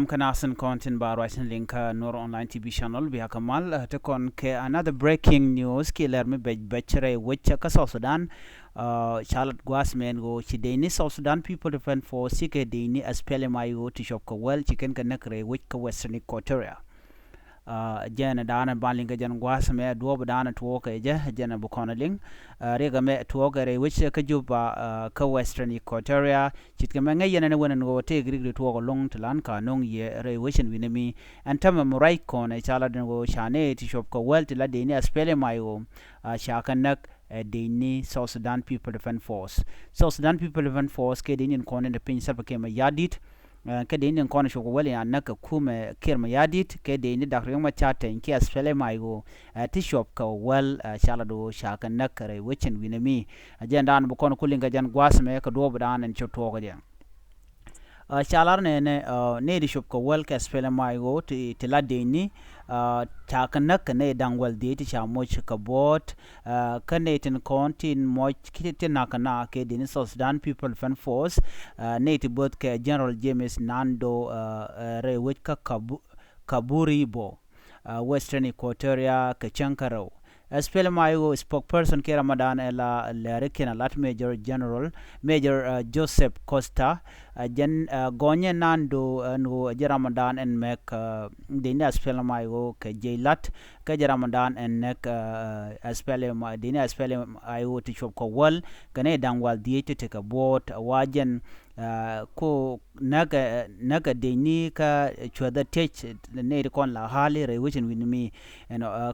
Kanasan content bar writing link Nor online TV channel via Kamal to con ke another breaking news killer me bechere which ka South Sudan Charlotte Guasman go chideni South Sudan people defend for sike deni as pele mayo to shop ko well chicken kanakre which ka Western Equatoria jena dana balinga jan gwasa me duob dana tuoka jena bukona ling rega me tuoka re which ka juba ka Western Equatoria chitka me ngayena ne wona ngo te grig tuoka long tlan ka nong ye re wishin winemi and tama murai kona chala den go chane ti shop ko well tla deni aspele mayo shakanak deni South Sudan People Defense Force South Sudan People Defense Force ke deni kona de pin sarpa ke ma yadit ke deni kono shoko wali anaka kume kirma yadit ke deni dakriyo ma chata inki asfele maigo ti shop ka well shalado shaka nakare wichin winami agenda an bukono kulinga jan gwasme ka do badan en choto ga shalar ne di shop ko well ka asfele maigo ti la deni chakanak ne dangwal de ti chamoch ka bot kane tin kontin moch kitin nakana ke deni South Sudan People Defense Force native both ke General James Nando re which ka Kaburibo Western Equatoria ke Chankaro Spell Mayo spokesperson ke Ramadan ela Lerikina Lat Major Joseph Costa jen gonye Nando no Ramadan and mek dina spell Mayo ke Jailat ke Ramadan and nek spell dina spell Mayo to shop ko wal kane dangwal diete take a boat wajen ko naga deni ka chwada tech ne kon la hali re wichin win me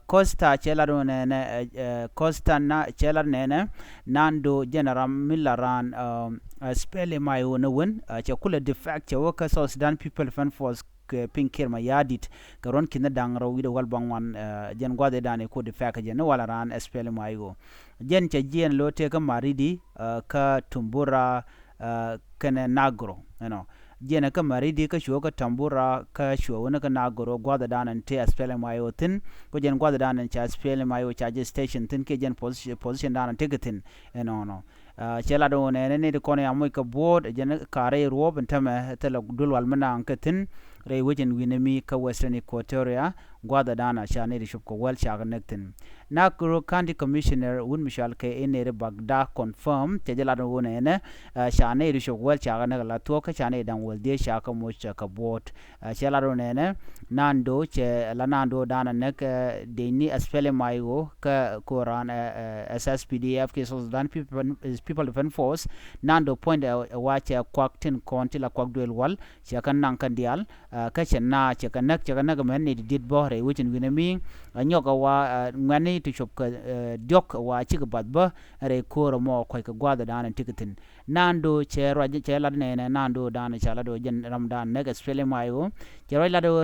Costa chela do ne Costa na chela ne Nando General Millaran spell mayo no win chakula de fact waka South Sudan People Defense Force pinkir ma yadit karon kina dangro wido wal bangwan jen gwade dane ko de fact jen wala ran spell mayo jen cha jen lote ka maridi ka tumbura kana nagro jena ka maridi ka shuwa ka tambura ka shuwa wani ka nagoro gwada danan te aspele mayo tin ko jen gwada danan cha aspele mayo charge station tin ke jen position danan tigatin chela do ne de kono amoy ka board jen kare rob ntama tela dulwal mana ankatin re wajin winemi ka Western Equatoria gwada dana cha ne de shopko wel cha connectin Nakuru County Commissioner un Michel ke enere Bagda confirm tejela do ne cha ne de shopko wel cha ne la to ka cha ne dan wel de cha ka mo cha ka board chela do ne nando che la nando dana ne de ni aspele mayo ka koran SSPDF ke Sudan People Defense Force nando point watch kwaktin konti la kwakduel wal cha kan nan kan dial ka chenna cha kanak men ni did bohre wichin winami nyoka wa ngani to shop ka diok wa chi ka badba re ko mo ko ka gwada dan tikitin nando che la ne nando dan cha la do jen ramdan ne ga spele mayo che la do